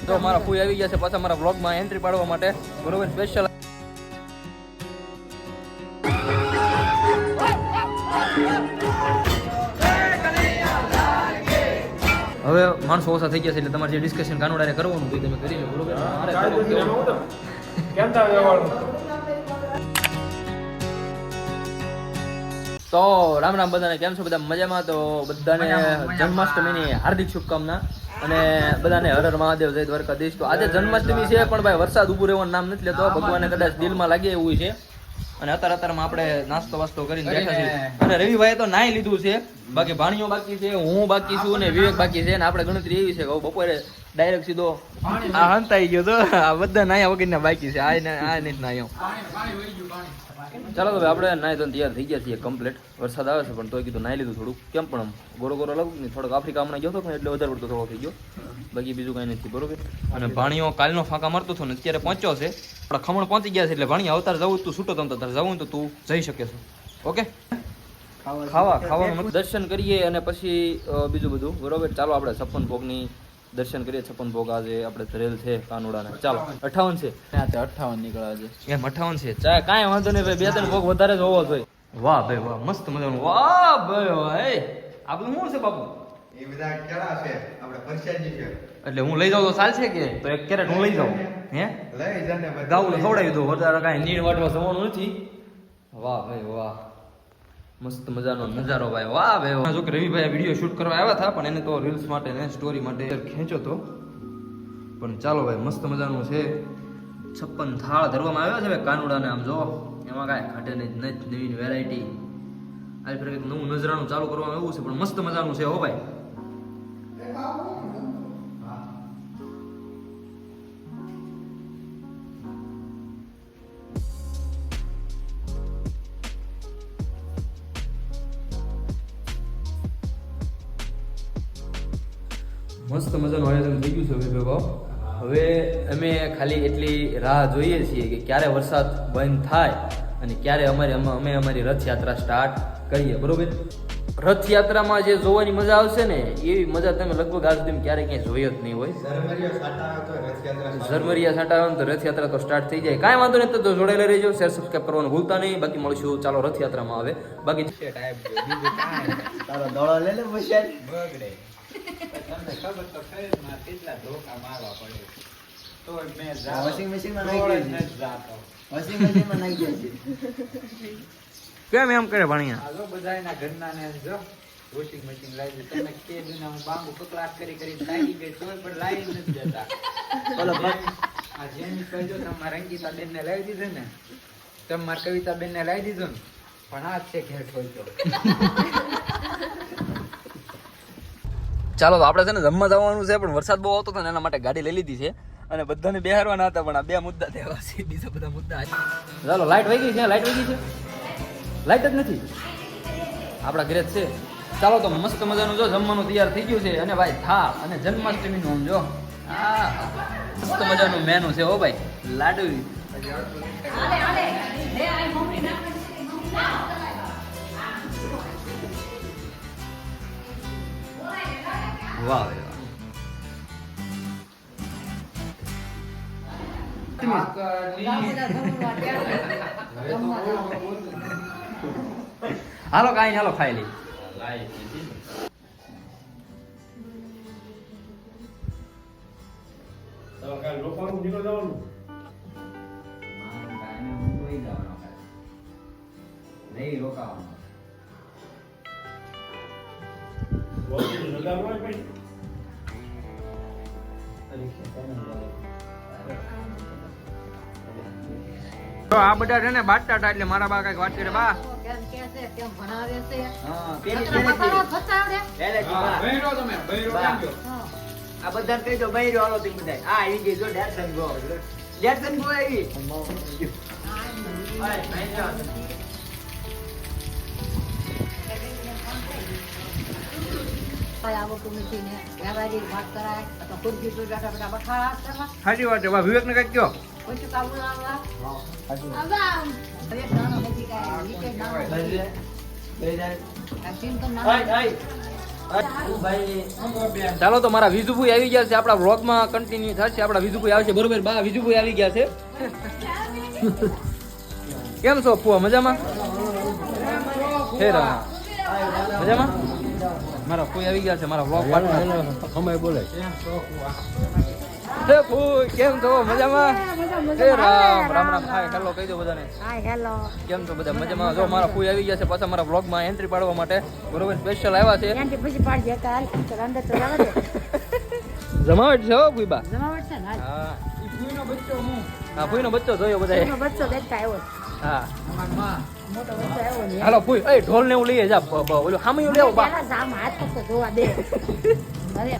તો મારા ફૂઈ આવી ગયા છે પાછા મારા વ્લોગમાં એન્ટ્રી પાડવા માટે બરોબર સ્પેશિયલ. હવે માણસો ઓછા થઈ ગયા છે એટલે તમારે જે ડિસ્કશન કાનોડારે કરવાનું હોય તમે કરી લો બરોબર. તો રામ રામ બધાને, કેમ છો બધા મજામાં? તો બધાને જન્માષ્ટમીની હાર્દિક શુભકામના અને બધાને હર હર મહાદેવ, જય દ્વારકાધીશ. તો આજે જન્માષ્ટમી છે પણ ભાઈ વરસાદ ઊભું રહેવાનું નામ નથી લેતો. ભગવાને કદાચ દિલમાં લાગે એવું છે અને અત્યારમાં આપણે નાસ્તો વાસ્તો કરીને બેઠા છીએ અને રવિભાઈ તો નાઈ લીધું છે, બાકી ભાણીઓ બાકી છે, હું બાકી છું અને વિવેક બાકી છે. અને આપણે ગણતરી એવી છે કે બપોરે ડાયરેક્ટ સીધો આ હંતાઈ ગયો તો આ બધા નાયા વગરના બાકી છે. આ નથી નાયો. ચાલો તો આપણે નાઈ તો તૈયાર થઈ ગયા છીએ કમ્પ્લીટ. વરસાદ આવે છે પણ તોય કીધું નાઈ લીધું થોડુંક, કેમ પણ આમ ગોરો ગોરો લાગુ નહીં, થોડોક આફ્રિકા હમણાં ગયો હતો પણ એટલે વધારે પડતો થોડો થઈ ગયો, બાકી બીજું કાંઈ નથી બરોબર. અને ભાણીઓ કાલનો ફાંકા મારતો હતો ને અત્યારે પહોંચ્યો છે, આપણા ખમણ પહોંચી ગયા છે એટલે ભાણી અવતાર જવું તું છૂટો તમ તાર જવું તો તું જઈ શકે છે. ઓકે, ખાવાનું દર્શન કરીએ અને પછી બીજું બધું બરોબર. ચાલો આપણે 56 ભોગની દર્શન કરીએ. 56 ભોગ આજે આપણે ધરેલ છે કાનોડાને. ચાલો 58 છે, 58 નીકળ્યા છે એમ. 58 છે, ચાલ કાંઈ વાંધો નહીં ભાઈ, 2-3 ભોગ વધારે જ હોવો જોઈએ. વાહ ભાઈ વાહ, મસ્ત મજાનું. વાહ ભાઈ વાહ. એ આ બધું શું છે બાપુ? એ બધા કેળા છે, આપણે પરસાદી છે. એટલે હું લઈ જાઉં તો ચાલશે કે? તો એક કેરેટ હું લઈ જાઉં. હે લઈ જાને ભાઈ, ગાઉને ખવડાવી દઉં, વધારે કાંઈ નીણ વાટવા જવાનું નથી. વાહ ભાઈ વાહ, મસ્ત મજાનો નજારો ભાઈ. વાહ ભાઈ વાહ. જો કે રવિભાઈ વિડીયો શૂટ કરવા આવ્યા હતા પણ એને તો રીલ્સ માટે ને સ્ટોરી માટે ખેંચો તો. પણ ચાલો ભાઈ, મસ્ત મજાનું છે. 56 થાળ ધરવામાં આવ્યા છે ભાઈ કાનુડાને. આમ જો એમાં કાંઈ ઘટે નહીં, નવી વેરાયટી. આ ફેર એક નવું નજરાનું ચાલુ કરવામાં આવ્યું છે પણ મસ્ત મજાનું છે હો ભાઈ. મસ્ત મજાનું આયોજન થઈ ગયું છે હવે ભાવ. હવે અમે ખાલી એટલી રાહ જોઈએ છીએ કે ક્યારે વરસાદ બંધ થાય અને ક્યારે અમે અમારી રથયાત્રા સ્ટાર્ટ કરીએ બરોબર. રથયાત્રામાં જે જોવાની મજા આવશે ને એવી મજા તમે લગભગ આજ સુધી ક્યારે ક્યાંય જોઈ જ નહીં હોય. ઝરમરિયા સાંટા આવે તો રથયાત્રા તો સ્ટાર્ટ થઈ જાય. કાંઈ વાંધો નહીં, તો જોડાયેલા રહેજો, શેર સબસ્ક્રાઈબ કરવાનું ભૂલતા નહીં. બાકી મળશું ચાલો રથયાત્રામાં આવે. બાકી તમને ખબર તો ખરી માં કેટલા ધોકા મારવા પડે તો મેં વોશિંગ મશીનમાં નાખી દે. કેમ એમ કરે ભણિયા? આ જો બધાયના ઘરના ને જો વોશિંગ મશીન લાવી દીધું. તમે કે દિના હું બાંબુ કકલાટ કરી લાગી ગઈ તોય પણ લાવી નથી દેતા. બોલો આ જેની કહેજો તમારા રંગીતા બેન ને લાવી દીધું ને, તમારા કવિતા બેન ને લાવી દીધું ને, પણ આ છે ઘેર ખોલતો. ચાલો તો આપણે છે ને જમવા જવાનું છે પણ વરસાદ બહુ આવતો હતો ને એના માટે ગાડી લઈ લીધી છે અને બધાને બેહારવાના હતા પણ આ બે મુદ્દા થયા છે, બીજા બધા મુદ્દા. ચાલો લાઈટ વહી ગઈ છે, લાઈટ વહી ગઈ છે, લાઈટ જ નથી આપણા ઘરે જ છે. ચાલો તો મસ્ત મજાનું જો જમવાનું તૈયાર થઈ ગયું છે અને ભાઈ થાળ અને જન્માષ્ટમીનું આમ જો આ મસ્ત મજાનું મેનુ છે હો ભાઈ. લાડુ વાહ હાલો કાંઈ હાલો ખાઈ લઈ. આ બધા છે ને બાટતા હતા એટલે મારા બા કઈક વાત કરે. બા આ બધા કહી દો બૈરો હાલો તમે બધા. આ આવી ગઈ જો ડેટસન ગો આવી. સાચી વાત છે. વિવેક ને કઈક કયો. ચાલો તો મારા વિજુભાઈ આવી ગયા છે આપણા વ્લોગમાં કન્ટિન્યુ થશે. આપણા વિજુભાઈ આવશે બરોબર. બા વિજુભાઈ આવી ગયા છે. કેમ છો ફુવા? મજામાં? મજામાં? મારા ફુઈ આવી ગયા છે, મારા વ્લોગ પાર્ટનર. અમે બોલે હે ફુઈ, કેમ છો? મજામાં? હે રામ રામ રામ. હાય હેલો કહી દો બધાને. Hi hello. કેમ છો બધા? મજામાં? જો મારા ફુઈ આવી ગયા છે પાછા મારા વ્લોગમાં એન્ટ્રી પાડવા માટે બરોબર. સ્પેશિયલ આવ્યા છે. ત્યાંથી પછી પાડી જતા હાલ તો અંદર તો જવા દે. જમાવટ છે હો ફુઈબા. જમાવટ છે ને હાલ. હા હા, ફુઈનો બચ્ચો જોયો બધાએ. એનો બચ્ચો દેખતા આવ્યો હા મોટો બચ્ચો આવ્યો ને હાલો ફુઈ, એ ઢોલ ને એવું લઈએ જા. ઓલું હામયું લેવો બા. પેલા જામ હાથ પકડો જોવા દે. અરે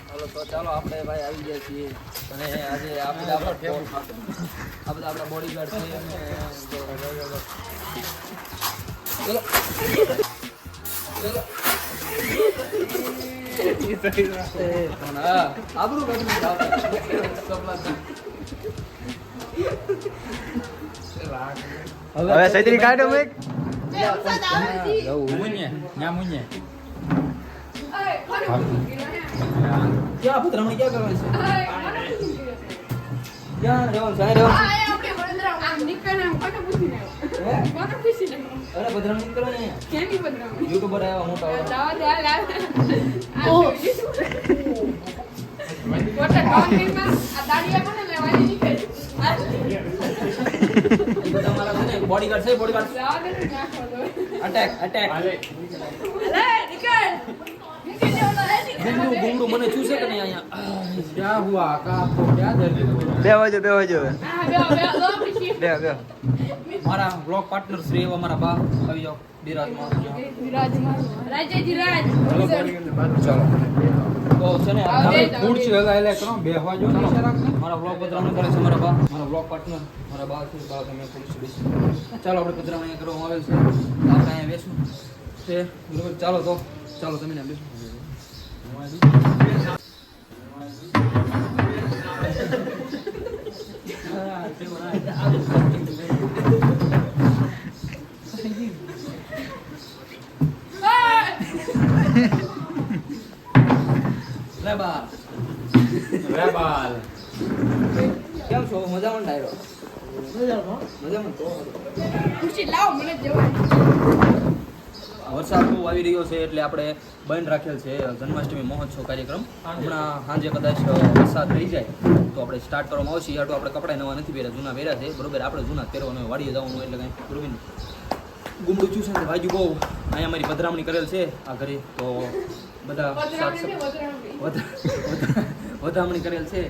હાલો તો ચાલો આપણે ભાઈ આવી ગયા છીએ અને આજે આ બધા આપણા બોડીગાર્ડ છે અને ચલો આબરૂ કાઢી હવે સૈત્રી કાઢો મેક ક્યાં પતરામણી ક્યાં કરવાની છે? ક્યાં રહેવાનું છે? અહીં રહેવાનું છે? અરે પતરામણી કરવાની અહીંયા. યુટ્યુબર આવ્યા મોટા બધા મારા છે ને બોડીગાર્ડ છે. Bodyguard attack attack. ગુંગડું મને ચૂસે કે નહીં અહીંયા? क्या हुआ का आपको क्या दर्द हुआ? બે વાજો બે મારા બ્લોગ પાર્ટનર શ્રી એવા મારા બા આવી જાઓ બિરાજમાં. તો છે ને कुर्सी लगाएला करो बेहवा जो नहीं शराब में મારા બ્લોગ પધરામણી કરે છે મારા બા, મારા બ્લોગ પાર્ટનર મારા બા છે. બા તમે ખુરશી બેસી. ચાલો આપણે પધરામણી કરવામાં આવેલ છે. આપણે અહીંયા બેસું છે બરોબર. ચાલો તો ચાલો તમે ત્યાં બેસો. લે બા रेबाल કેમ છો? મજામાં ને ડાયરો? મજામાં તો વરસાદ બહુ આવી રહ્યો છે એટલે આપણે બંધ રાખેલ છે જન્માષ્ટમી મહોત્સવ કાર્યક્રમ. હમણાં સાંજે કદાચ વરસાદ રહી જાય તો આપણે સ્ટાર્ટ કરવામાં આવશે. યાર તો આપણે કપડાં નવા નથી પહેર્યા, જૂના પહેર્યા છે બરોબર. આપણે જૂના પહેરવાનું હોય, વાડીએ જવાનું એટલે કાંઈ બરોબર. ગુમડું ચૂસે ને વાજુ બહુ. અહીંયા મારી પધરામણી કરેલ છે આ ઘરે તો બધા વધામણી કરેલ છે.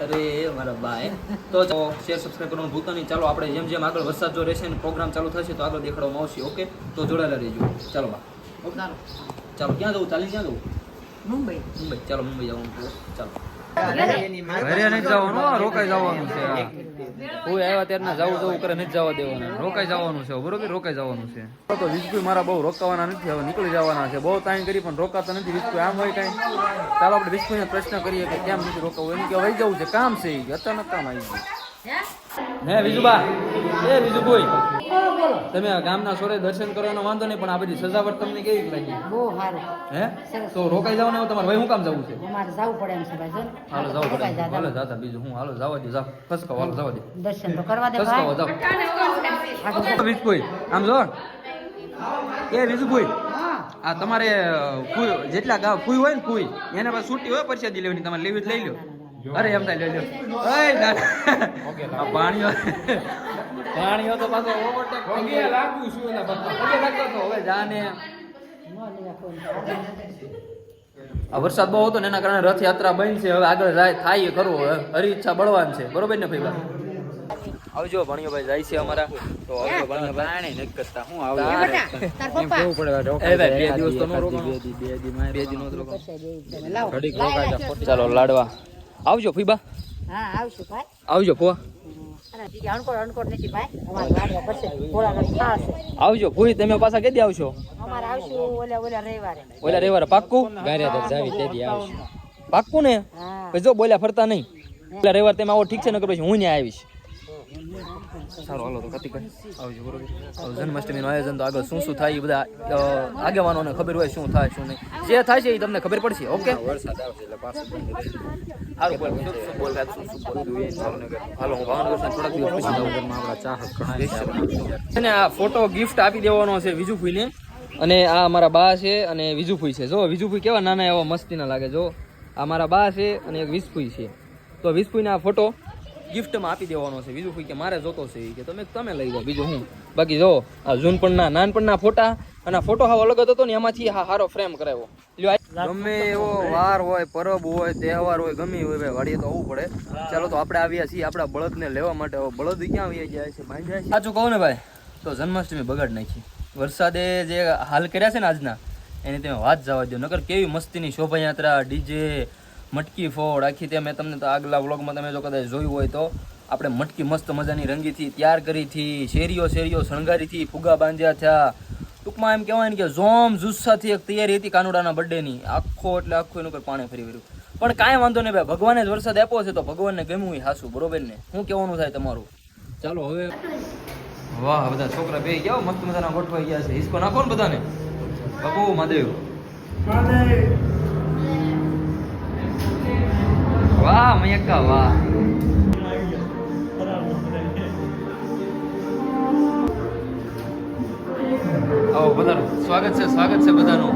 અરે મારા બાય તો શેર સબસ્ક્રાઈબ કરવાનું ભૂલતા નહીં. ચાલો આપણે જેમ જેમ આગળ વરસાદ જો રહેશે ને પ્રોગ્રામ ચાલુ થશે તો આગળ દેખાડવામાં આવશે. ઓકે તો જોડાયેલા રહેજો. ચાલો બા. ચાલો ક્યાં જવું? ચાલી ક્યાં જવું? મુંબઈ મુંબઈ. ચાલો મુંબઈ જવાનું. ચાલો ઘરે નહીં જવાનું, રોકાઈ જવાનું છે. કોઈ આવ્યા ત્યારના જવું કરે નથી જવા દેવાના. રોકાઈ જવાનું છે બરોબર. રોકાઈ જવાનું છે. તો વિજયભાઈ મારા બહુ રોકાવાના નથી, હવે નીકળી જવાના છે. બહુ ટાઈમ કરી પણ રોકાતા નથી વિજયભાઈ. આમ હોય કાંઈ? ચાલો આપણે વિજયભાઈને પ્રશ્ન કરીએ કે કેમ નથી રોકાવું. એની કે વહી જવું છે, કામ છે. અચાનક કામ આવી ગયું. હે વિજુબા, એ વિજુભાઈ તમે ગામના સોરે દર્શન કરવાનો વાંધો નહીં પણ આ બધી સજાવટ તમને કેવી લાગી? બહુ સારું. હે તો રોકાઈ જવાનું હોય તમારે? ભાઈ શું કામ જવું છે? અમારે જવું પડે એમ છે ભાઈ જો. હાલો જાવ પડે. રોકાઈ જાતા. હાલો જાતા બીજું હું. હાલો જવા દો. જાવ ખસકાવો. હાલો જવા દે. દર્શન તો કરવા દે ખસકાવો ભાઈ. જાવ. વિજુભાઈ આમ જો એ વિજુભાઈ આ તમારે જેટલા ગામ ફૂઈ હોય ને ફૂઈ એના પાસે છૂટી હોય પરસાદી લેવાની તમારે લેવી લઈ લો. અરે એમ થાય લઈ લો. પાણીઓ પાણીઓ તો પાછો ઓવરટેક लागू શું એલા હવે જાને આ વરસાદ બહુ હતો ને એના કારણે રથયાત્રા બંધ છે. હવે આગળ જાય થાય એ કરવું. હરી ઈચ્છા બળવાન છે બરોબર ને ભાઈ? આવજો ભણિયોભાઈ જાય છે અમારા તો આવજો ભણિયોભાઈ. એ બેટા તાર પપ્પા એ ભાઈ 2 દિવસ તો નો રોકાણો. 2 દી નો રોકાણો. લાવ. ચાલો લાડવા આવજો ફઈબા. હા આવશું ભાઈ. આવજો ફોવા. અરે જી અણકોડ નથી ભાઈ. અમારે વાડવા પડશે. થોડા ઘણી ખાશે. આવજો ફૂઈ. તમે પાછા કેદી આવશો? અમારે આવશું ઓલા રવિવારે. ઓલા રવિવારે પાક્કું? ગારિયાદર જાવી તે દી આવશું. પાક્કું ને? હા પછી જો બોલ્યા ફરતા નહીં. પેલા રવિવાર તમે આવો ઠીક છે, નકર પછી હું ત્યાં આવીશ. સારું હાલો તો કતિકભાઈ આવજો બરોબર. હવે જન્માષ્ટમીનું આયોજન તો આગળ શું શું થાય એ બધા આગેવાનોને ખબર હોય શું થાય શું નહીં, જે થાય છે એ તમને ખબર પડશે. ઓકે વરસાદ આવશે એટલે પાછું બંધ થઈ જશે. સારું બોલ શું બોલ હાલો હું ભાવનગર થોડાક દિવસ પછી જાઉં. આપણા ચાહક ઘણા અને આ ફોટો ગિફ્ટ આપી દેવાનો છે વિજુભાઈને, અને આ અમારા બા છે અને વિજુભાઈ છે. જો વિજુભાઈ કેવા નાના એવા મસ્તીના લાગે. જો આ મારા બા છે અને એક વિજુભાઈ છે. તો વિજુભાઈને આ ફોટો ગિફ્ટમાં આપી દેવાનો છે. વિજુભાઈ કે મારે જોતો છે કે તમે લઈ જાઓ, બીજું હું. બાકી જો આ નાનપણના ફોટા, અને આ ફોટો હાવ અલગ જ હતો ને, એમાંથી આ સારો ફ્રેમ કરાવ્યો. ગમે એવો વાર હોય, પરબ હોય, તહેવાર હોય, ગમે હોય ભાઈ વાડીએ તો આવવું પડે. ચાલો તો આપણે આવ્યા છીએ આપણા બળદને લેવા માટે. બળદ ક્યાં આવી જાય છે, બાંધ્યા છે. સાચું કહું ને ભાઈ તો જન્માષ્ટમી બગાડ નાખી. વરસાદે જે હાલ કર્યા છે ને આજના, એની તમે વાત જવા દો. નકર કેવી મસ્તીની શોભાયાત્રા, ડીજે, મટકી ફોડ આખી. તે મેં તમને તો આગલા વ્લોગમાં તમે જો કદાચ જોયું હોય તો આપણે મટકી મસ્ત મજાની રંગીથી તૈયાર કરી હતી, શેરીઓ શણગારીથી, ફુગા બાંધ્યા થયા. ટૂંકમાં એમ કહેવાય ને કે જોમ જુસ્સાથી એક તૈયારી હતી કાનુડાના બર્થડેની. આખો એટલે આખું એનું પર પાણી ફરી વર્યું. પણ કાંઈ વાંધો નહીં ભાઈ, ભગવાને જ વરસાદ આપ્યો છે તો ભગવાનને ગમ્યું એ હાસું. બરોબર ને? શું કહેવાનું થાય તમારું? ચાલો હવે વાહ બધા છોકરા બે ગયા મસ્ત મજાના ગોઠવાઈ ગયા છે. હિસ્કો નાખો ને બધાને. બાપુ મહાદેવ વાહ મયક્કા વાહ. આવો બધાનું સ્વાગત છે બધાનું.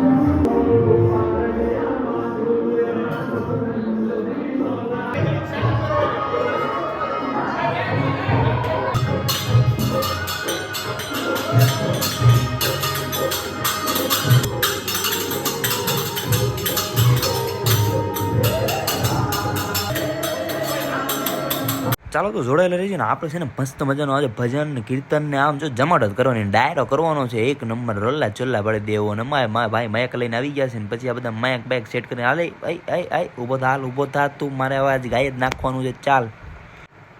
ચાલો તો જોડાયેલા રહીએ ને. આપણે છે ને મસ્ત મજાનો આજે ભજન કીર્તન ને આમ જો જમાટ જ કરવાની, ડાયરો કરવાનો છે એક નંબર. રોલ્લા ચોલ્લા પડી દેવો ને ભાઈ મયક લઈને આવી ગયા છે ને પછી આ બધા મયક બેક સેટ કરીને હાલે આઈ ઊભો થા તું મારે અવાજ ગાય જ નાખવાનું છે ચાલ.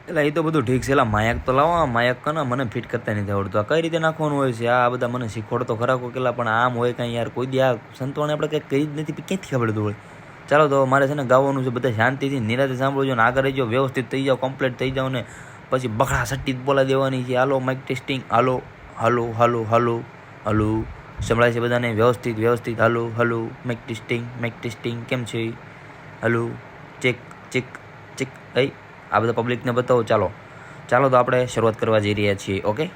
એટલે એ તો બધું ઠીક છે. એલા માયક તો લાવો, માયક કને મને ફિટ કરતા નથી આવડતું. આ કઈ રીતે નાખવાનું હોય છે આ બધા મને શીખવાડતો ખરા કેટલા, પણ આમ હોય કાંઈ યાર કોઈ દી આ સંતવાને આપણે કંઈક કરી જ નથી, ક્યાંથી ખબર હોય. ચાલો તો મારે છે ને ગાવાનું છે, બધા શાંતિથી નિરાતે સાંભળજો ને આગળ રહેજો, વ્યવસ્થિત થઈ જાઓ, કમ્પ્લીટ થઈ જાઓ ને પછી બખડા સટ્ટી જ બોલા દેવાની છે. હાલો માઇક ટેસ્ટિંગ, હાલો હાલો હાલો હાલો હાલો સંભળાય છે બધાને વ્યવસ્થિત હાલો માઇક ટેસ્ટિંગ કેમ છે હાલો ચેક ચેક ચેક. આ બધા પબ્લિકને બતાવો. ચાલો તો આપણે શરૂઆત કરવા જઈ રહ્યા છીએ. ઓકે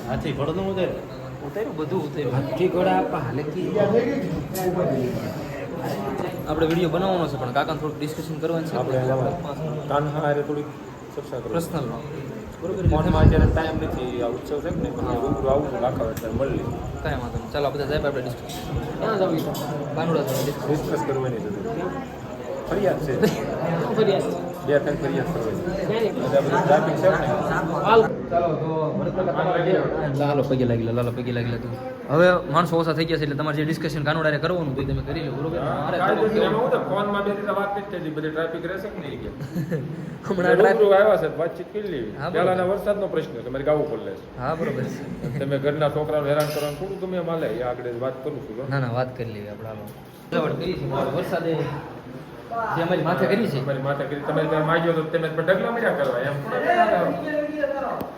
હાથી ઘોડો નું ઉતરે ઉતાર્યું બધું ઉતાર્યું હાથી ઘોડા આપા હાલકી આપણે વિડીયો બનાવવાનો છે પણ કાકાને થોડુંક ડિસ્કશન કરવાનું છે આપણે કાન હારે થોડીક ચર્ચા કરો પર્સનલ બરોબર ફોનમાં અત્યારે ટાઈમ નથી આ ઉત્સવ છે ને પણ રૂબરૂ આવું છું રાખવા એટલે મળી કાંઈ વાંધો નહીં ચાલો બધા સાહેબ આપણે ડિસ્કસ ક્યાં જવું બાનુડા જવું ડિસ્કસ કરવાની છે ફરિયાદ છે બે ત્રણ ફરિયાદ કરવાની ટ્રાફિક છે ને લાલો પગે લાગેલા તું હવે માણસો ઓછા થઈ ગયા છે એટલે તમારે જે ડિસ્કશન કાનોડારે કરવાનું હોય તમે કરી લો બરોબર મારે ફોનમાં બે રીતે વાત નથી થતી બધી ટ્રાફિક રહેશે કે નહીં કે હમણાં રૂબરૂ આવ્યા છે વાતચીત કરી લેવી હા, બરોબર. પહેલાના વરસાદનો પ્રશ્ન તમારે ગાવું ખોલે હા બરોબર છે તમે ઘરના છોકરાઓને હેરાન કરવાનું થોડું ગમે એમ હાલે એ આગળ વાત કરું છું ના ના વાત કરી લેવી આપણે હાલો બરાબર કરી છે વરસાદે જે અમારી માથે કરી છે તમારી માતા કરી તમે ત્યાં માગ્યો તો તમે પણ ડગલા મળ્યા કરવા એમ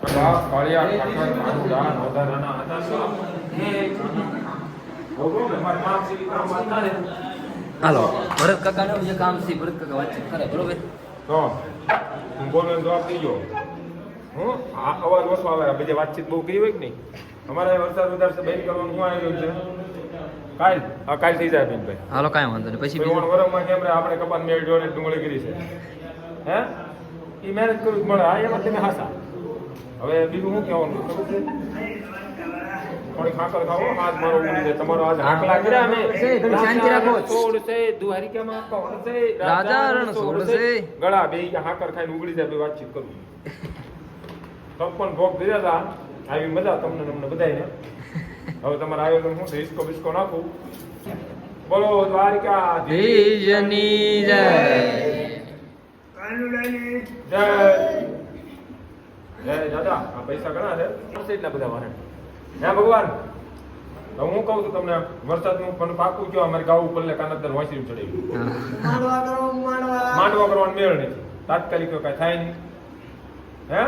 બાપ કાળિયા કાકા કાળુડા નોધારાના હતા તમારી મામ શ્રી કામ વાંચતા ને હાલો ભરત કાકાને જે કામ છે ભરત કાકા વાતચીત કરે બરોબર તો હું બોલવાનો જવાબ દઈજો હું આ અવાજ ઓછો આવે આ બધી વાતચીત બહુ કરી હોય કે નહીં અમારે વરસાદ વધારે બેન કરવાનું શું આવી રહ્યું છે કાલ થઈ જાય બેનભાઈ હાલો કાંઈ વાંધો નહીં પછી કોઈ બીજું વરમમાં કેમ રે આપણે કપાસ મેળ જોડે ડુંગળી કરી છે હે એ મહેનત કરવી જ મળે આ એમાં તમે હાસા હવે બીજું શું કહેવાનું ખબર છે થોડી ખાકર ખાવો હાથ મારો ઉડી જાય તમારો આજ આકલા કર્યા અમે તમે શાંતિ રાખો. છોડ છે દુહારિકામાં કોણ છે રાજા રણ છોડ છે. ગળા બે હાકર ખાઈને ઉગડી જાય બે વાતચીત કરું તો પણ ભોગ દીધા હતા આવી મજા તમને બધાને હવે તમારે આયોજન શું છે હિસ્કો બિસ્કો નાખું બોલો દ્વારિકા દેજની જય જય જય દાદા આ પૈસા ઘણા છે છે એટલા બધા વારે હે ભગવાન તો હું કહું છું તમને વરસાદનું પણ પાકું કયો અમારે ગાવું ઉપર કાનતર વાંચી ચડાવ્યું માંડવા કરવાનો મેળ નથી તાત્કાલિક કઈ થાય નહીં હે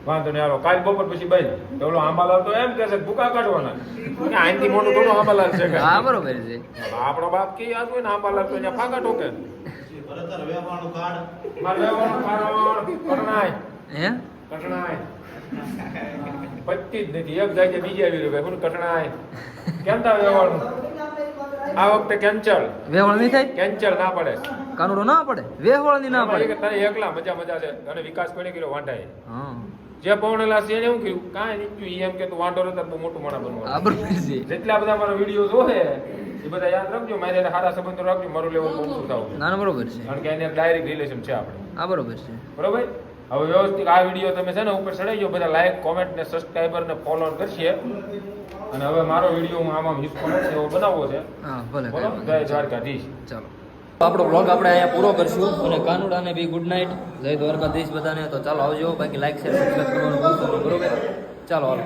વાંધો નહીં હાલો કાલ બપોર પછી બન તો ઓલો આંબાલાલ તો એમ કે છે ભૂકા કાઢવાના કે આનથી મોટો થોડો આંબાલાલ છે કે હા બરોબર છે આપણો બાપ કે યાદ હોય ને આંબાલાલ તો અહીંયા ફાકા ઠોકે મારે વેવાનું કારણ કરણાય હે કટણાય પત્તી જ નથી એક જાય બીજી આવી રહ્યું ભાઈ કટણાય કેમ થાય વેવાનું આ વખતે કેન્સલ વેવળ નહીં થાય કેન્સલ ના પડે કાનુડો ના પડે વેવળ ની ના પડે તારે એકલા મજા છે અને વિકાસ કોને કર્યો વાંઢાએ હા જે પૌણેલા છે એને શું કર્યું કાંઈ નહીં એમ કે તું વાંઢો રહેતા બહુ મોટું માણા બનવાનું આ બરોબર છે જેટલા બધા મારા વિડીયો જોહે એ બધા યાદ રાખજો મારે એને સારા સંબંધો રાખજો મારું લેવલ બહુ ઊંચું થાવું ના ના બરોબર છે કારણ કે એને ડાયરેક્ટ રિલેશન છે આપણે આ બરોબર છે બરોબર હવે વ્યવસ્થિત આ વિડીયો તમે છે ને ઉપર ચડાઈ જાઓ બધા લાઈક કોમેન્ટ ને સબસ્ક્રાઈબર ને ફોલો કરશે અને હવે મારો વિડીયો હું આમાં હિસ્સો નથી એવો બનાવવો છે હા ભલે બોલો જય દ્વારકાધીશ ચાલો આપણો બ્લોગ આપણે અહીંયા પૂરો કરશું અને કાનુડાને બી ગુડ નાઇટ જય દ્વારકાધીશ બધાને તો ચાલો આવજો બાકી લાઈક શેર સબસ્ક્રાઈબ કરવાનું ભૂલતા નહીં બરોબર ચાલો હાલો